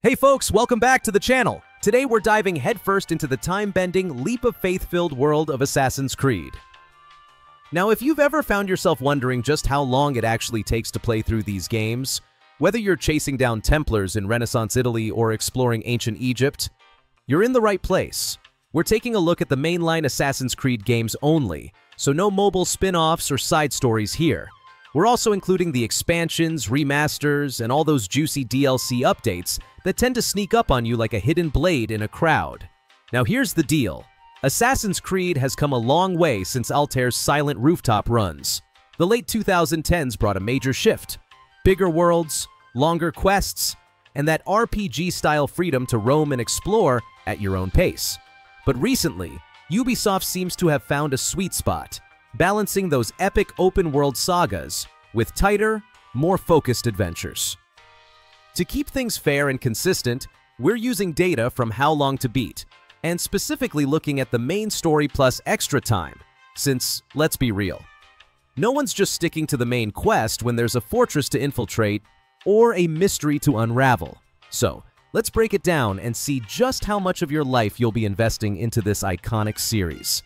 Hey folks, welcome back to the channel. Today we're diving headfirst into the time-bending, leap-of-faith-filled world of Assassin's Creed. Now, if you've ever found yourself wondering just how long it actually takes to play through these games, whether you're chasing down Templars in Renaissance Italy or exploring ancient Egypt, you're in the right place. We're taking a look at the mainline Assassin's Creed games only, so no mobile spin-offs or side stories here. We're also including the expansions, remasters, and all those juicy DLC updates that tend to sneak up on you like a hidden blade in a crowd. Now here's the deal. Assassin's Creed has come a long way since Altair's silent rooftop runs. The late 2010s brought a major shift. Bigger worlds, longer quests, and that RPG-style freedom to roam and explore at your own pace. But recently, Ubisoft seems to have found a sweet spot, balancing those epic open-world sagas with tighter, more focused adventures. To keep things fair and consistent, we're using data from How Long to Beat, and specifically looking at the main story plus extra time, since, let's be real, no one's just sticking to the main quest when there's a fortress to infiltrate or a mystery to unravel. So, let's break it down and see just how much of your life you'll be investing into this iconic series.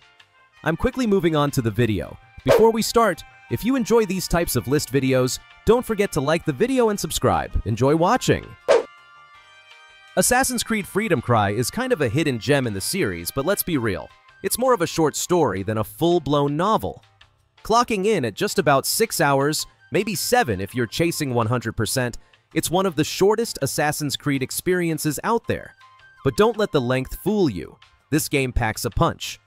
I'm quickly moving on to the video. Before we start, if you enjoy these types of list videos, don't forget to like the video and subscribe. Enjoy watching! Assassin's Creed Freedom Cry is kind of a hidden gem in the series, but let's be real. It's more of a short story than a full-blown novel. Clocking in at just about 6 hours, maybe 7 if you're chasing 100%, it's one of the shortest Assassin's Creed experiences out there. But don't let the length fool you. This game packs a punch.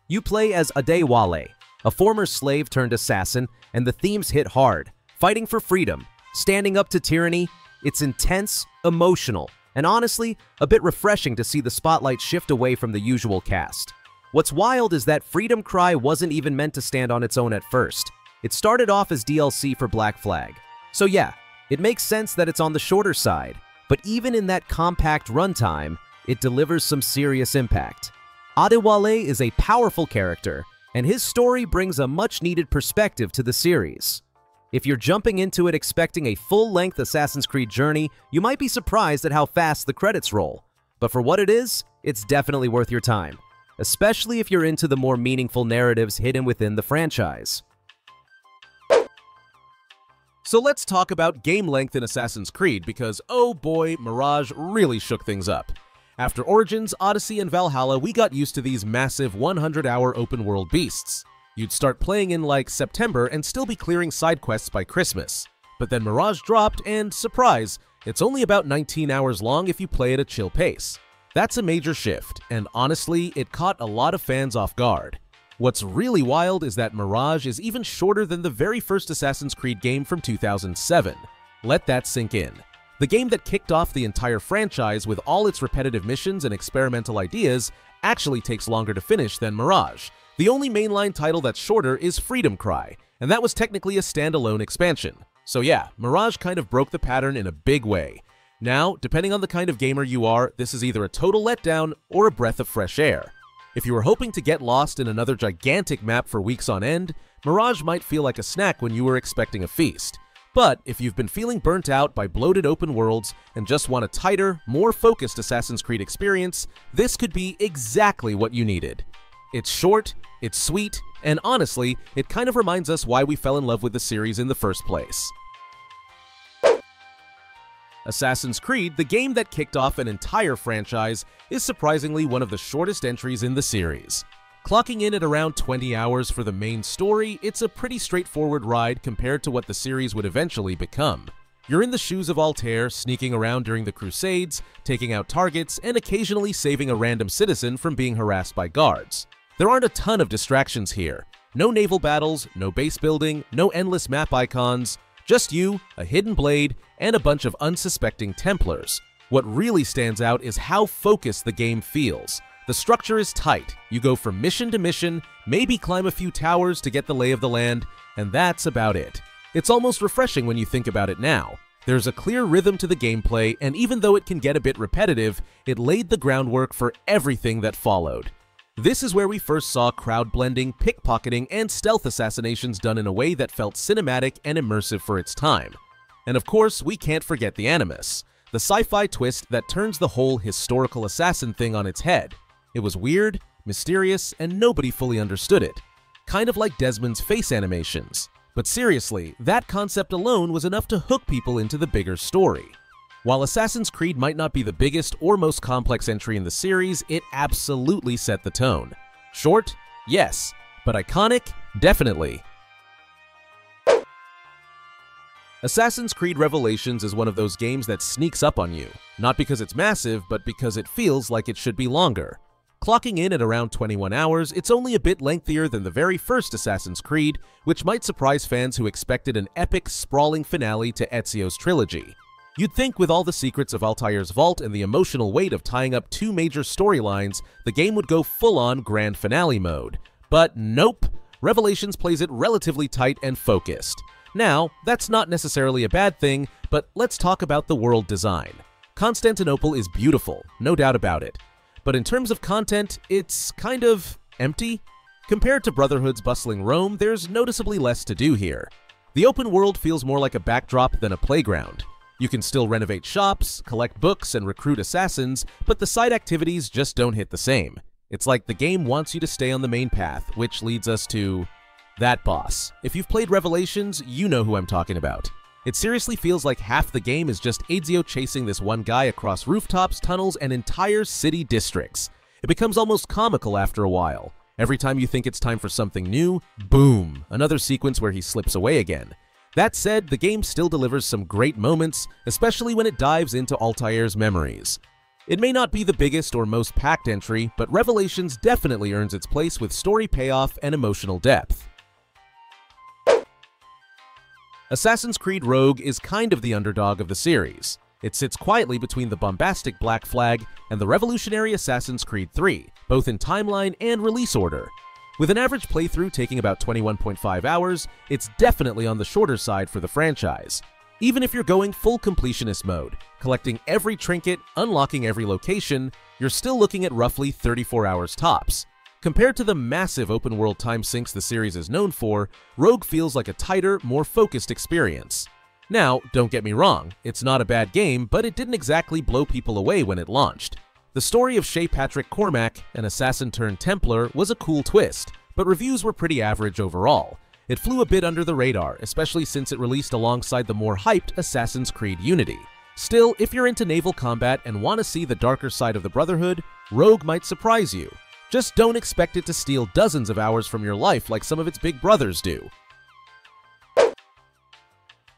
You play as Adewale, a former slave-turned-assassin, and the themes hit hard. Fighting for freedom, standing up to tyranny, it's intense, emotional, and honestly, a bit refreshing to see the spotlight shift away from the usual cast. What's wild is that Freedom Cry wasn't even meant to stand on its own at first. It started off as DLC for Black Flag. So yeah, it makes sense that it's on the shorter side, but even in that compact runtime, it delivers some serious impact. Adewale is a powerful character, and his story brings a much-needed perspective to the series. If you're jumping into it expecting a full-length Assassin's Creed journey, you might be surprised at how fast the credits roll. But for what it is, it's definitely worth your time, especially if you're into the more meaningful narratives hidden within the franchise. So let's talk about game length in Assassin's Creed because, oh boy, Mirage really shook things up. After Origins, Odyssey, and Valhalla, we got used to these massive 100-hour open-world beasts. You'd start playing in like September and still be clearing side quests by Christmas. But then Mirage dropped and, surprise, it's only about 19 hours long if you play at a chill pace. That's a major shift, and honestly, it caught a lot of fans off guard. What's really wild is that Mirage is even shorter than the very first Assassin's Creed game from 2007. Let that sink in. The game that kicked off the entire franchise with all its repetitive missions and experimental ideas actually takes longer to finish than Mirage. The only mainline title that's shorter is Freedom Cry, and that was technically a standalone expansion. So yeah, Mirage kind of broke the pattern in a big way. Now, depending on the kind of gamer you are, this is either a total letdown or a breath of fresh air. If you were hoping to get lost in another gigantic map for weeks on end, Mirage might feel like a snack when you were expecting a feast. But if you've been feeling burnt out by bloated open worlds and just want a tighter, more focused Assassin's Creed experience, this could be exactly what you needed. It's short, it's sweet, and honestly, it kind of reminds us why we fell in love with the series in the first place. Assassin's Creed, the game that kicked off an entire franchise, is surprisingly one of the shortest entries in the series. Clocking in at around 20 hours for the main story, it's a pretty straightforward ride compared to what the series would eventually become. You're in the shoes of Altair, sneaking around during the Crusades, taking out targets, and occasionally saving a random citizen from being harassed by guards. There aren't a ton of distractions here. No naval battles, no base building, no endless map icons, just you, a hidden blade, and a bunch of unsuspecting Templars. What really stands out is how focused the game feels. The structure is tight. You go from mission to mission, maybe climb a few towers to get the lay of the land, and that's about it. It's almost refreshing when you think about it now. There's a clear rhythm to the gameplay, and even though it can get a bit repetitive, it laid the groundwork for everything that followed. This is where we first saw crowd blending, pickpocketing, and stealth assassinations done in a way that felt cinematic and immersive for its time. And of course, we can't forget the Animus. the sci-fi twist that turns the whole historical assassin thing on its head. It was weird, mysterious, and nobody fully understood it. Kind of like Desmond's face animations. But seriously, that concept alone was enough to hook people into the bigger story. While Assassin's Creed might not be the biggest or most complex entry in the series, it absolutely set the tone. Short? Yes. But iconic? Definitely. Assassin's Creed Revelations is one of those games that sneaks up on you, not because it's massive, but because it feels like it should be longer. Clocking in at around 21 hours, it's only a bit lengthier than the very first Assassin's Creed, which might surprise fans who expected an epic, sprawling finale to Ezio's trilogy. You'd think with all the secrets of Altair's vault and the emotional weight of tying up two major storylines, the game would go full-on grand finale mode. But nope, Revelations plays it relatively tight and focused. Now, that's not necessarily a bad thing, but let's talk about the world design. Constantinople is beautiful, no doubt about it. But in terms of content, it's kind of empty. Compared to Brotherhood's bustling Rome, there's noticeably less to do here. The open world feels more like a backdrop than a playground. You can still renovate shops, collect books, and recruit assassins, but the side activities just don't hit the same. It's like the game wants you to stay on the main path, which leads us to that boss. If you've played Revelations, you know who I'm talking about. It seriously feels like half the game is just Ezio chasing this one guy across rooftops, tunnels, and entire city districts. It becomes almost comical after a while. Every time you think it's time for something new, boom, another sequence where he slips away again. That said, the game still delivers some great moments, especially when it dives into Altair's memories. It may not be the biggest or most packed entry, but Revelations definitely earns its place with story payoff and emotional depth. Assassin's Creed Rogue is kind of the underdog of the series. It sits quietly between the bombastic Black Flag and the revolutionary Assassin's Creed 3, both in timeline and release order. With an average playthrough taking about 21.5 hours, it's definitely on the shorter side for the franchise. Even if you're going full completionist mode, collecting every trinket, unlocking every location, you're still looking at roughly 34 hours tops. Compared to the massive open-world time sinks the series is known for, Rogue feels like a tighter, more focused experience. Now, don't get me wrong, it's not a bad game, but it didn't exactly blow people away when it launched. The story of Shay Patrick Cormac, an assassin-turned-Templar, was a cool twist, but reviews were pretty average overall. It flew a bit under the radar, especially since it released alongside the more hyped Assassin's Creed Unity. Still, if you're into naval combat and want to see the darker side of the Brotherhood, Rogue might surprise you. Just don't expect it to steal dozens of hours from your life like some of its big brothers do.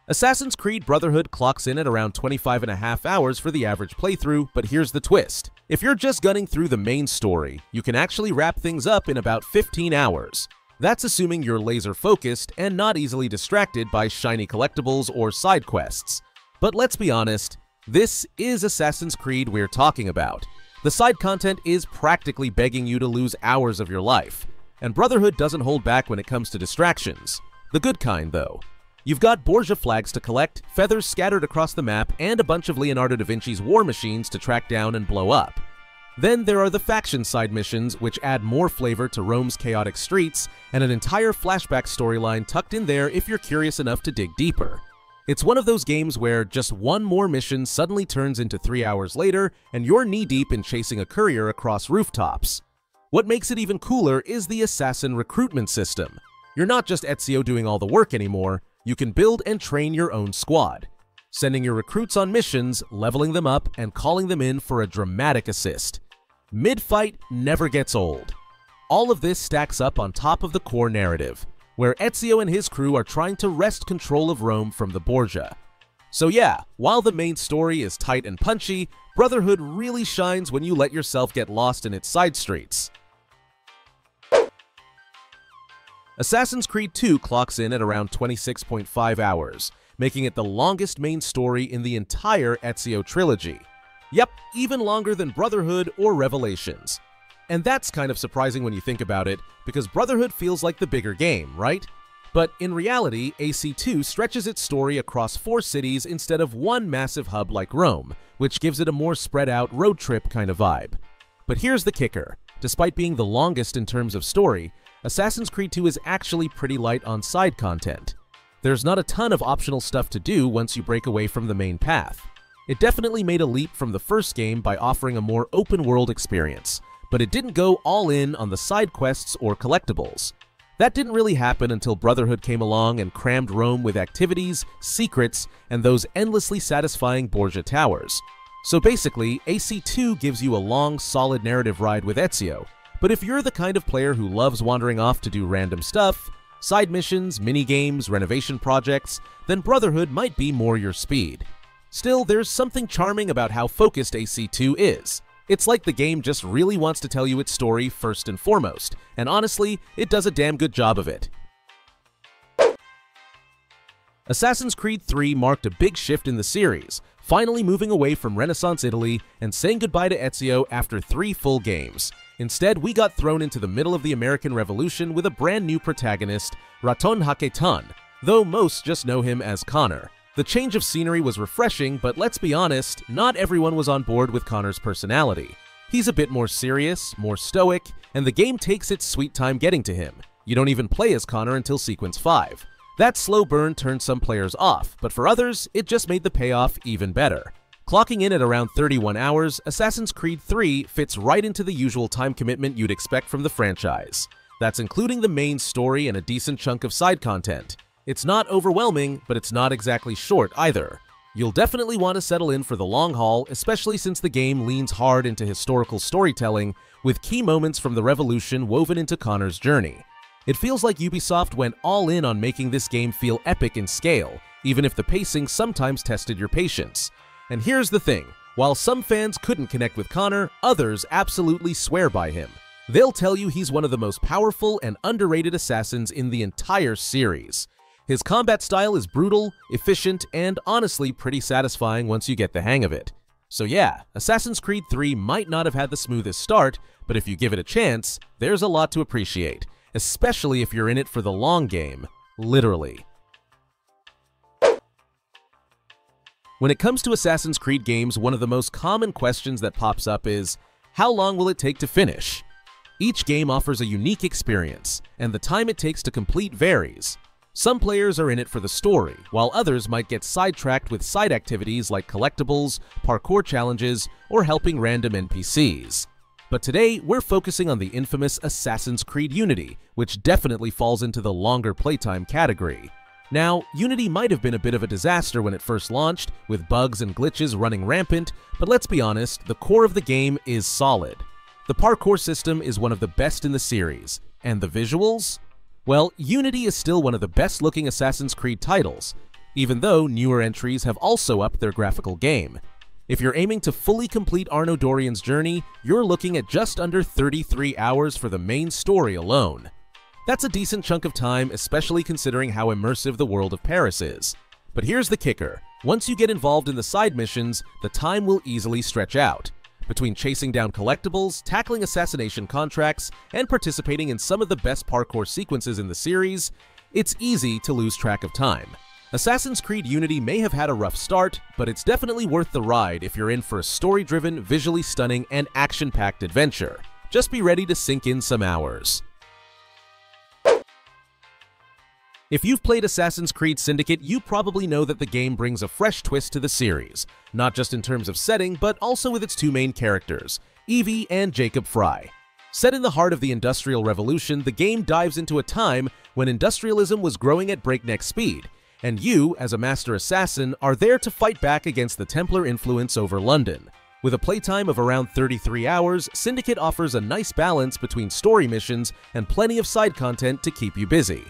Assassin's Creed Brotherhood clocks in at around 25.5 hours for the average playthrough, but here's the twist. If you're just gunning through the main story, you can actually wrap things up in about 15 hours. That's assuming you're laser focused and not easily distracted by shiny collectibles or side quests. But let's be honest, this is Assassin's Creed we're talking about. The side content is practically begging you to lose hours of your life, and Brotherhood doesn't hold back when it comes to distractions. The good kind, though. You've got Borgia flags to collect, feathers scattered across the map, and a bunch of Leonardo da Vinci's war machines to track down and blow up. Then there are the faction side missions, which add more flavor to Rome's chaotic streets, and an entire flashback storyline tucked in there if you're curious enough to dig deeper. It's one of those games where just one more mission suddenly turns into 3 hours later, and you're knee-deep in chasing a courier across rooftops. What makes it even cooler is the assassin recruitment system. You're not just Ezio doing all the work anymore, you can build and train your own squad, sending your recruits on missions, leveling them up, and calling them in for a dramatic assist. Mid-fight never gets old. All of this stacks up on top of the core narrative, where Ezio and his crew are trying to wrest control of Rome from the Borgia. So yeah, while the main story is tight and punchy, Brotherhood really shines when you let yourself get lost in its side streets. Assassin's Creed 2 clocks in at around 26.5 hours, making it the longest main story in the entire Ezio trilogy. Yep, even longer than Brotherhood or Revelations. And that's kind of surprising when you think about it, because Brotherhood feels like the bigger game, right? But in reality, AC2 stretches its story across 4 cities instead of one massive hub like Rome, which gives it a more spread out road trip kind of vibe. But here's the kicker. Despite being the longest in terms of story, Assassin's Creed 2 is actually pretty light on side content. There's not a ton of optional stuff to do once you break away from the main path. It definitely made a leap from the first game by offering a more open-world experience, but it didn't go all in on the side quests or collectibles. That didn't really happen until Brotherhood came along and crammed Rome with activities, secrets, and those endlessly satisfying Borgia towers. So basically, AC2 gives you a long, solid narrative ride with Ezio, but if you're the kind of player who loves wandering off to do random stuff, side missions, mini-games, renovation projects, then Brotherhood might be more your speed. Still, there's something charming about how focused AC2 is. It's like the game just really wants to tell you its story first and foremost, and honestly, it does a damn good job of it. Assassin's Creed 3 marked a big shift in the series, finally moving away from Renaissance Italy and saying goodbye to Ezio after 3 full games. Instead, we got thrown into the middle of the American Revolution with a brand new protagonist, Raton Haketan, though most just know him as Connor. The change of scenery was refreshing, but let's be honest, not everyone was on board with Connor's personality. He's a bit more serious, more stoic, and the game takes its sweet time getting to him. You don't even play as Connor until Sequence 5. That slow burn turned some players off, but for others, it just made the payoff even better. Clocking in at around 31 hours, Assassin's Creed 3 fits right into the usual time commitment you'd expect from the franchise. That's including the main story and a decent chunk of side content. It's not overwhelming, but it's not exactly short either. You'll definitely want to settle in for the long haul, especially since the game leans hard into historical storytelling, with key moments from the Revolution woven into Connor's journey. It feels like Ubisoft went all in on making this game feel epic in scale, even if the pacing sometimes tested your patience. And here's the thing, while some fans couldn't connect with Connor, others absolutely swear by him. They'll tell you he's one of the most powerful and underrated assassins in the entire series. His combat style is brutal, efficient, and honestly pretty satisfying once you get the hang of it. So yeah, Assassin's Creed 3 might not have had the smoothest start, but if you give it a chance, there's a lot to appreciate, especially if you're in it for the long game, literally. When it comes to Assassin's Creed games, one of the most common questions that pops up is, how long will it take to finish? Each game offers a unique experience, and the time it takes to complete varies. Some players are in it for the story, while others might get sidetracked with side activities like collectibles, parkour challenges, or helping random NPCs. But today, we're focusing on the infamous Assassin's Creed Unity, which definitely falls into the longer playtime category. Now, Unity might have been a bit of a disaster when it first launched, with bugs and glitches running rampant, but let's be honest, the core of the game is solid. The parkour system is one of the best in the series, and the visuals? Well, Unity is still one of the best-looking Assassin's Creed titles, even though newer entries have also upped their graphical game. If you're aiming to fully complete Arnaud Dorian's journey, you're looking at just under 33 hours for the main story alone. That's a decent chunk of time, especially considering how immersive the world of Paris is. But here's the kicker. Once you get involved in the side missions, the time will easily stretch out. Between chasing down collectibles, tackling assassination contracts, and participating in some of the best parkour sequences in the series, it's easy to lose track of time. Assassin's Creed Unity may have had a rough start, but it's definitely worth the ride if you're in for a story-driven, visually stunning, and action-packed adventure. Just be ready to sink in some hours. If you've played Assassin's Creed Syndicate, you probably know that the game brings a fresh twist to the series, not just in terms of setting, but also with its two main characters, Evie and Jacob Frye. Set in the heart of the Industrial Revolution, the game dives into a time when industrialism was growing at breakneck speed, and you, as a master assassin, are there to fight back against the Templar influence over London. With a playtime of around 33 hours, Syndicate offers a nice balance between story missions and plenty of side content to keep you busy.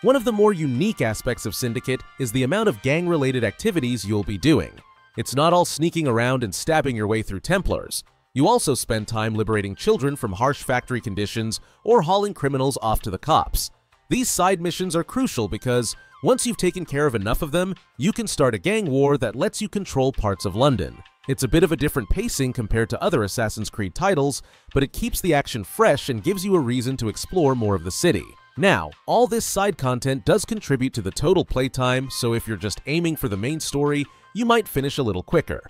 One of the more unique aspects of Syndicate is the amount of gang-related activities you'll be doing. It's not all sneaking around and stabbing your way through Templars. You also spend time liberating children from harsh factory conditions or hauling criminals off to the cops. These side missions are crucial because, once you've taken care of enough of them, you can start a gang war that lets you control parts of London. It's a bit of a different pacing compared to other Assassin's Creed titles, but it keeps the action fresh and gives you a reason to explore more of the city. Now, all this side content does contribute to the total playtime, so if you're just aiming for the main story, you might finish a little quicker.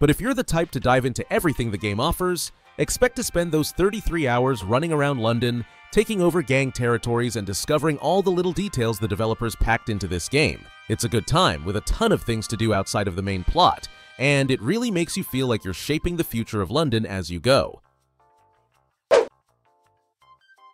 But if you're the type to dive into everything the game offers, expect to spend those 33 hours running around London, taking over gang territories and discovering all the little details the developers packed into this game. It's a good time, with a ton of things to do outside of the main plot, and it really makes you feel like you're shaping the future of London as you go.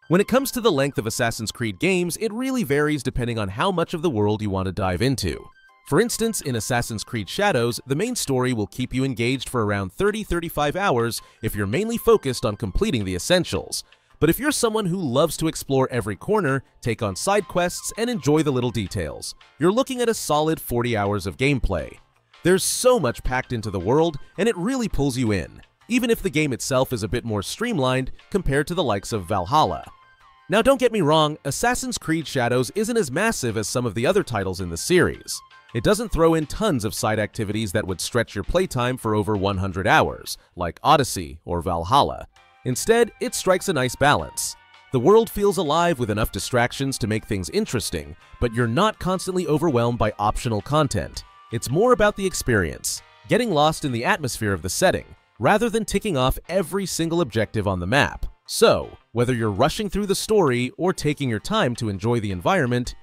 When it comes to the length of Assassin's Creed games, it really varies depending on how much of the world you want to dive into. For instance, in Assassin's Creed Shadows, the main story will keep you engaged for around 30-35 hours if you're mainly focused on completing the essentials. But if you're someone who loves to explore every corner, take on side quests, and enjoy the little details, you're looking at a solid 40 hours of gameplay. There's so much packed into the world, and it really pulls you in, even if the game itself is a bit more streamlined compared to the likes of Valhalla. Now don't get me wrong, Assassin's Creed Shadows isn't as massive as some of the other titles in the series. It doesn't throw in tons of side activities that would stretch your playtime for over 100 hours, like Odyssey or Valhalla. Instead, it strikes a nice balance. The world feels alive with enough distractions to make things interesting, but you're not constantly overwhelmed by optional content. It's more about the experience, getting lost in the atmosphere of the setting, rather than ticking off every single objective on the map. So, whether you're rushing through the story or taking your time to enjoy the environment,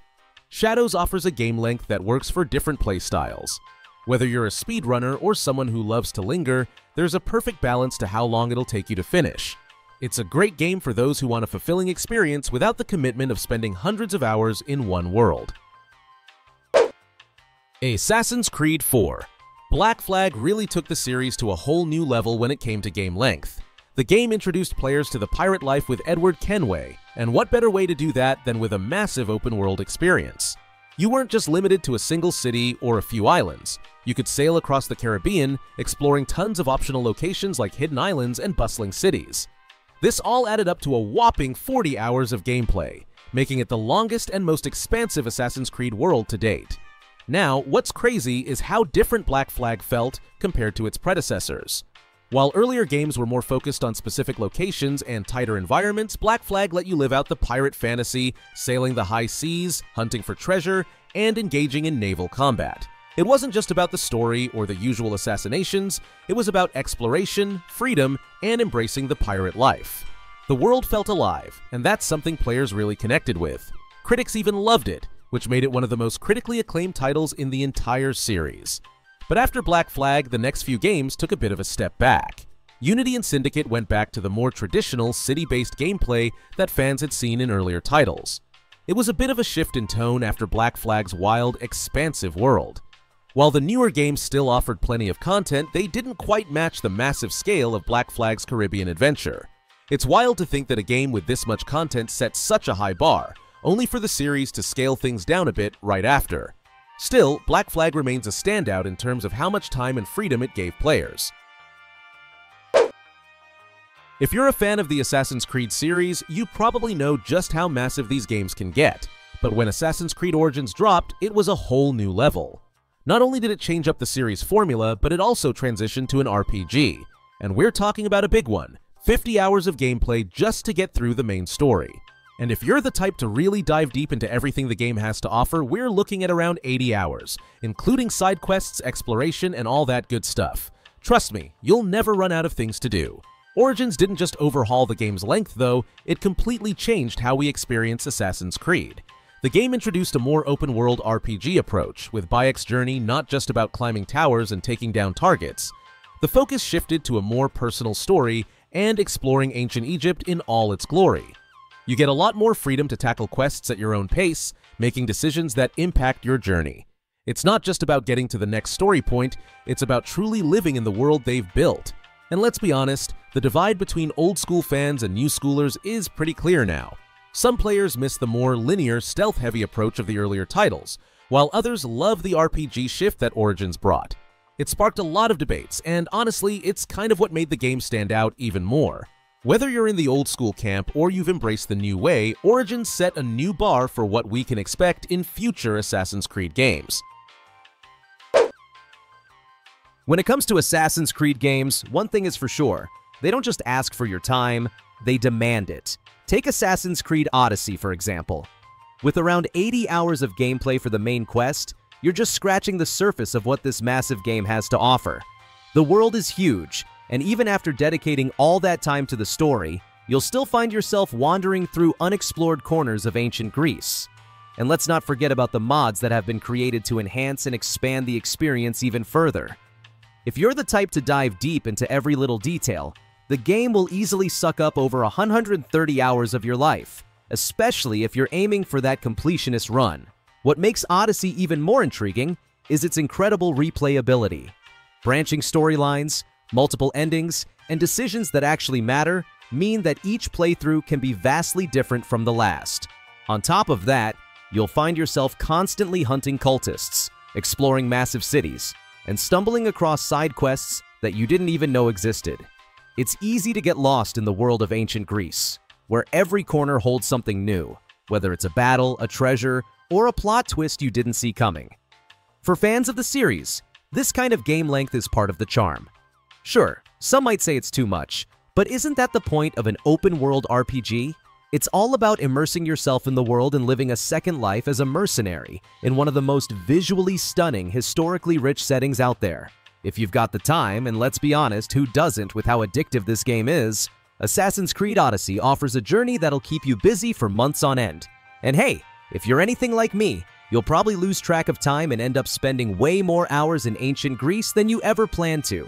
Shadows offers a game length that works for different playstyles. Whether you're a speedrunner or someone who loves to linger, there's a perfect balance to how long it'll take you to finish. It's a great game for those who want a fulfilling experience without the commitment of spending hundreds of hours in one world. Assassin's Creed 4. Black Flag really took the series to a whole new level when it came to game length. The game introduced players to the pirate life with Edward Kenway, and what better way to do that than with a massive open-world experience? You weren't just limited to a single city or a few islands. You could sail across the Caribbean, exploring tons of optional locations like hidden islands and bustling cities. This all added up to a whopping 40 hours of gameplay, making it the longest and most expansive Assassin's Creed world to date. Now, what's crazy is how different Black Flag felt compared to its predecessors. While earlier games were more focused on specific locations and tighter environments, Black Flag let you live out the pirate fantasy, sailing the high seas, hunting for treasure, and engaging in naval combat. It wasn't just about the story or the usual assassinations, it was about exploration, freedom, and embracing the pirate life. The world felt alive, and that's something players really connected with. Critics even loved it, which made it one of the most critically acclaimed titles in the entire series. But after Black Flag, the next few games took a bit of a step back. Unity and Syndicate went back to the more traditional city-based gameplay that fans had seen in earlier titles. It was a bit of a shift in tone after Black Flag's wild, expansive world. While the newer games still offered plenty of content, they didn't quite match the massive scale of Black Flag's Caribbean adventure. It's wild to think that a game with this much content set such a high bar, only for the series to scale things down a bit right after. Still, Black Flag remains a standout in terms of how much time and freedom it gave players. If you're a fan of the Assassin's Creed series, you probably know just how massive these games can get. But when Assassin's Creed Origins dropped, it was a whole new level. Not only did it change up the series formula, but it also transitioned to an RPG. And we're talking about a big one, 50 hours of gameplay just to get through the main story. And if you're the type to really dive deep into everything the game has to offer, we're looking at around 80 hours, including side quests, exploration, and all that good stuff. Trust me, you'll never run out of things to do. Origins didn't just overhaul the game's length though, it completely changed how we experience Assassin's Creed. The game introduced a more open-world RPG approach, with Bayek's journey not just about climbing towers and taking down targets. The focus shifted to a more personal story and exploring ancient Egypt in all its glory. You get a lot more freedom to tackle quests at your own pace, making decisions that impact your journey. It's not just about getting to the next story point, it's about truly living in the world they've built. And let's be honest, the divide between old-school fans and new schoolers is pretty clear now. Some players miss the more linear, stealth-heavy approach of the earlier titles, while others love the RPG shift that Origins brought. It sparked a lot of debates, and honestly, it's kind of what made the game stand out even more. Whether you're in the old-school camp or you've embraced the new way, Origins set a new bar for what we can expect in future Assassin's Creed games. When it comes to Assassin's Creed games, one thing is for sure. They don't just ask for your time, they demand it. Take Assassin's Creed Odyssey, for example. With around 80 hours of gameplay for the main quest, you're just scratching the surface of what this massive game has to offer. The world is huge, and even after dedicating all that time to the story, you'll still find yourself wandering through unexplored corners of ancient Greece. And let's not forget about the mods that have been created to enhance and expand the experience even further. If you're the type to dive deep into every little detail, the game will easily suck up over 130 hours of your life, especially if you're aiming for that completionist run. What makes Odyssey even more intriguing is its incredible replayability. Branching storylines, multiple endings, and decisions that actually matter mean that each playthrough can be vastly different from the last. On top of that, you'll find yourself constantly hunting cultists, exploring massive cities, and stumbling across side quests that you didn't even know existed. It's easy to get lost in the world of ancient Greece, where every corner holds something new, whether it's a battle, a treasure, or a plot twist you didn't see coming. For fans of the series, this kind of game length is part of the charm. Sure, some might say it's too much, but isn't that the point of an open-world RPG? It's all about immersing yourself in the world and living a second life as a mercenary in one of the most visually stunning, historically rich settings out there. If you've got the time, and let's be honest, who doesn't with how addictive this game is, Assassin's Creed Odyssey offers a journey that'll keep you busy for months on end. And hey, if you're anything like me, you'll probably lose track of time and end up spending way more hours in ancient Greece than you ever planned to.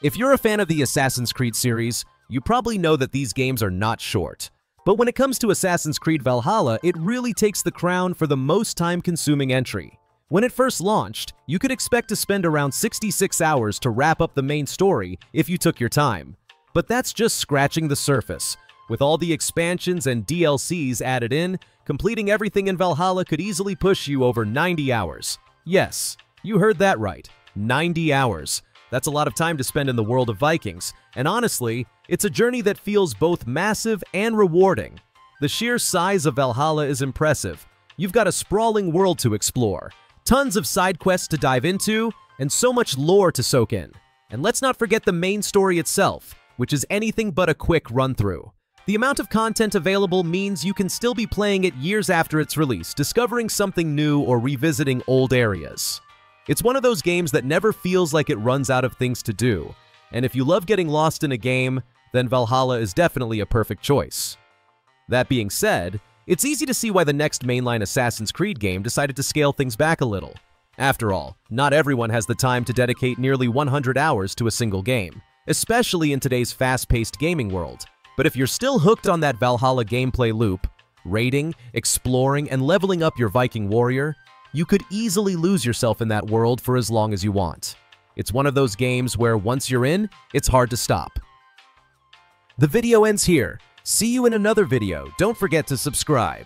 If you're a fan of the Assassin's Creed series, you probably know that these games are not short. But when it comes to Assassin's Creed Valhalla, it really takes the crown for the most time-consuming entry. When it first launched, you could expect to spend around 66 hours to wrap up the main story if you took your time. But that's just scratching the surface. With all the expansions and DLCs added in, completing everything in Valhalla could easily push you over 90 hours. Yes, you heard that right, 90 hours. That's a lot of time to spend in the world of Vikings, and honestly, it's a journey that feels both massive and rewarding. The sheer size of Valhalla is impressive. You've got a sprawling world to explore, tons of side quests to dive into, and so much lore to soak in. And let's not forget the main story itself, which is anything but a quick run-through. The amount of content available means you can still be playing it years after its release, discovering something new or revisiting old areas. It's one of those games that never feels like it runs out of things to do, and if you love getting lost in a game, then Valhalla is definitely a perfect choice. That being said, it's easy to see why the next mainline Assassin's Creed game decided to scale things back a little. After all, not everyone has the time to dedicate nearly 100 hours to a single game, especially in today's fast-paced gaming world. But if you're still hooked on that Valhalla gameplay loop, raiding, exploring, and leveling up your Viking warrior, you could easily lose yourself in that world for as long as you want. It's one of those games where once you're in, it's hard to stop. The video ends here. See you in another video. Don't forget to subscribe.